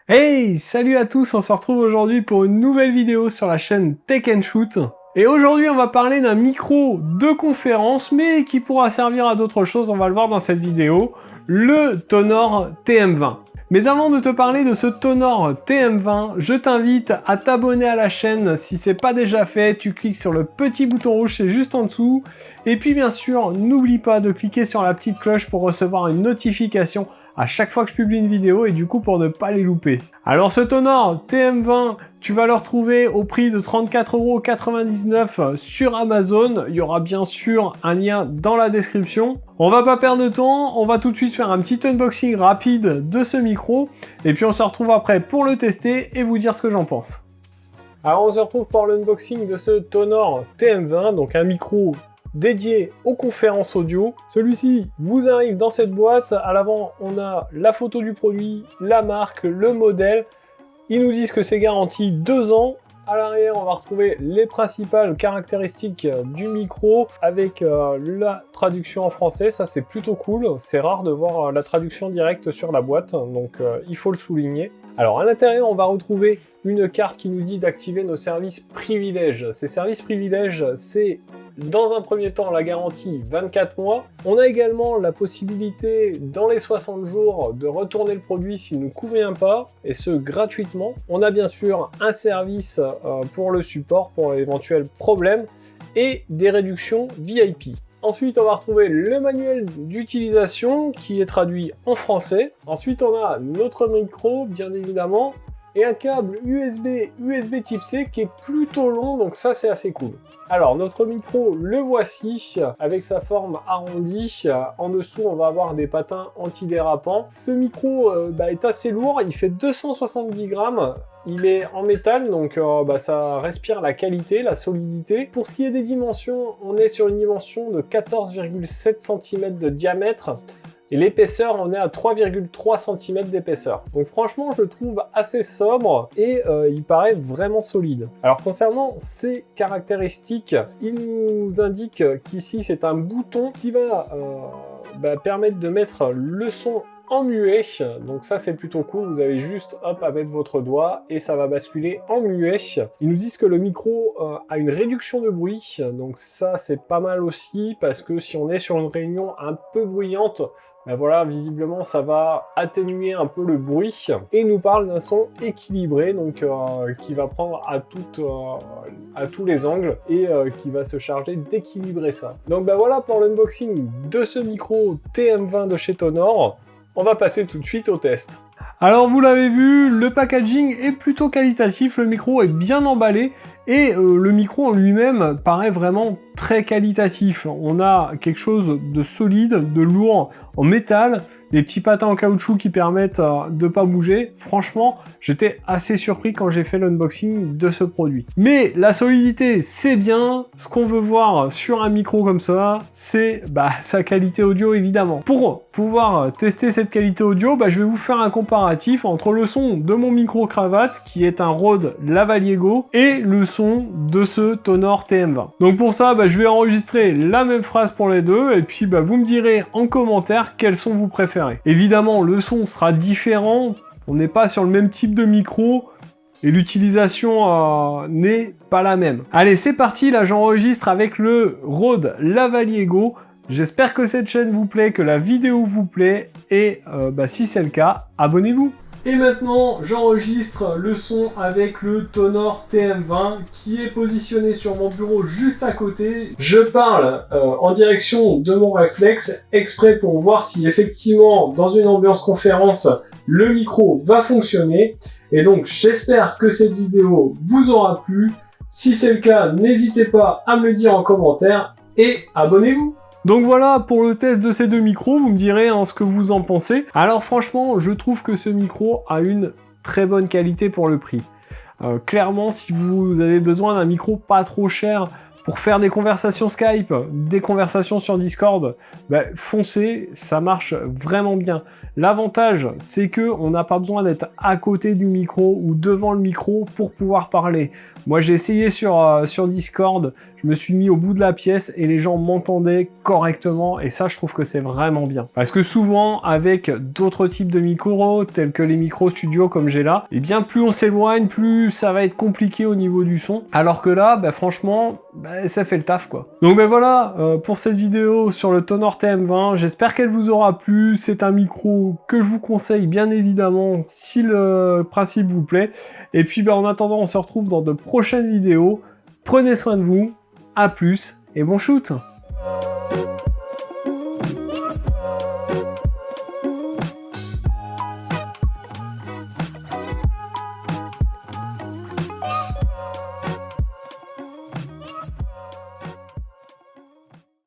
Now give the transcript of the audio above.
Hey, salut à tous, on se retrouve aujourd'hui pour une nouvelle vidéo sur la chaîne Tech & Shoot. Et aujourd'hui, on va parler d'un micro de conférence, mais qui pourra servir à d'autres choses, on va le voir dans cette vidéo, le Tonor TM20. Mais avant de te parler de ce Tonor TM20, je t'invite à t'abonner à la chaîne si c'est pas déjà fait, tu cliques sur le petit bouton rouge, c'est juste en dessous. Et puis bien sûr, n'oublie pas de cliquer sur la petite cloche pour recevoir une notification à chaque fois que je publie une vidéo et du coup pour ne pas les louper. Alors ce Tonor TM20, tu vas le retrouver au prix de 34,99 € sur Amazon. Il y aura bien sûr un lien dans la description. On va pas perdre de temps, on va tout de suite faire un petit unboxing rapide de ce micro et puis on se retrouve après pour le tester et vous dire ce que j'en pense. Alors on se retrouve pour l'unboxing de ce Tonor TM20, donc un micro dédié aux conférences audio. Celui-ci vous arrive dans cette boîte. À l'avant, on a la photo du produit, la marque, le modèle. Ils nous disent que c'est garanti 2 ans. À l'arrière, on va retrouver les principales caractéristiques du micro avec la traduction en français. Ça, c'est plutôt cool. C'est rare de voir la traduction directe sur la boîte, donc il faut le souligner. Alors, à l'intérieur, on va retrouver une carte qui nous dit d'activer nos services privilèges. Ces services privilèges, c'est dans un premier temps la garantie 24 mois. On a également la possibilité dans les 60 jours de retourner le produit s'il ne nous convient pas, et ce gratuitement. On a bien sûr un service pour le support, pour l'éventuel problème, et des réductions VIP. Ensuite, on va retrouver le manuel d'utilisation qui est traduit en français. Ensuite, on a notre micro, bien évidemment, et un câble USB type C qui est plutôt long, donc ça c'est assez cool. Alors notre micro, le voici, avec sa forme arrondie. En dessous, on va avoir des patins antidérapants. Ce micro est assez lourd, il fait 270 grammes. Il est en métal, donc ça respire la qualité, la solidité. Pour ce qui est des dimensions, on est sur une dimension de 14,7 cm de diamètre. Et l'épaisseur, on est à 3,3 cm d'épaisseur. Donc franchement, je le trouve assez sobre et il paraît vraiment solide. Alors concernant ses caractéristiques, il nous indique qu'ici, c'est un bouton qui va permettre de mettre le son en muet, donc ça c'est plutôt cool. Vous avez juste à mettre votre doigt et ça va basculer en muet. Ils nous disent que le micro a une réduction de bruit, donc ça c'est pas mal aussi, parce que si on est sur une réunion un peu bruyante, voilà, visiblement ça va atténuer un peu le bruit, et il nous parle d'un son équilibré, donc qui va prendre à tous les angles et qui va se charger d'équilibrer ça. Donc voilà pour l'unboxing de ce micro TM20 de chez Tonor. On va passer tout de suite au test. Alors vous l'avez vu, le packaging est plutôt qualitatif, le micro est bien emballé et le micro en lui-même paraît vraiment très qualitatif. On a quelque chose de solide, de lourd en métal, des petits patins en caoutchouc qui permettent de pas bouger. Franchement, j'étais assez surpris quand j'ai fait l'unboxing de ce produit. Mais la solidité, c'est bien. Ce qu'on veut voir sur un micro comme ça, c'est sa qualité audio évidemment. Pour pouvoir tester cette qualité audio, je vais vous faire un comparatif entre le son de mon micro cravate, qui est un Rode Lavalier Go, et le son de ce Tonor TM20. Donc pour ça, je vais enregistrer la même phrase pour les deux, et puis vous me direz en commentaire quel son vous préférez. Évidemment, le son sera différent, on n'est pas sur le même type de micro, et l'utilisation n'est pas la même. Allez, c'est parti, là j'enregistre avec le Rode Lavalier Go. J'espère que cette chaîne vous plaît, que la vidéo vous plaît, et si c'est le cas, abonnez-vous. Et maintenant, j'enregistre le son avec le Tonor TM20 qui est positionné sur mon bureau juste à côté. Je parle en direction de mon réflexe, exprès pour voir si effectivement, dans une ambiance conférence, le micro va fonctionner. Et donc, j'espère que cette vidéo vous aura plu. Si c'est le cas, n'hésitez pas à me le dire en commentaire et abonnez-vous. Donc voilà pour le test de ces deux micros, vous me direz ce que vous en pensez. Alors franchement, je trouve que ce micro a une très bonne qualité pour le prix. Clairement, si vous avez besoin d'un micro pas trop cher pour faire des conversations Skype, des conversations sur Discord, foncez, ça marche vraiment bien. L'avantage, c'est que on n'a pas besoin d'être à côté du micro ou devant le micro pour pouvoir parler. Moi, j'ai essayé sur Discord, je me suis mis au bout de la pièce et les gens m'entendaient correctement, et ça je trouve que c'est vraiment bien. Parce que souvent avec d'autres types de micros, tels que les micros studio comme j'ai là, et bien plus on s'éloigne, plus ça va être compliqué au niveau du son, alors que là, bah, franchement, bah, ça fait le taf quoi. Donc ben voilà, pour cette vidéo sur le Tonor TM20, j'espère qu'elle vous aura plu. C'est un micro que je vous conseille bien évidemment si le principe vous plaît. Et puis ben, en attendant, on se retrouve dans de prochaines vidéos. Prenez soin de vous, à plus et bon shoot!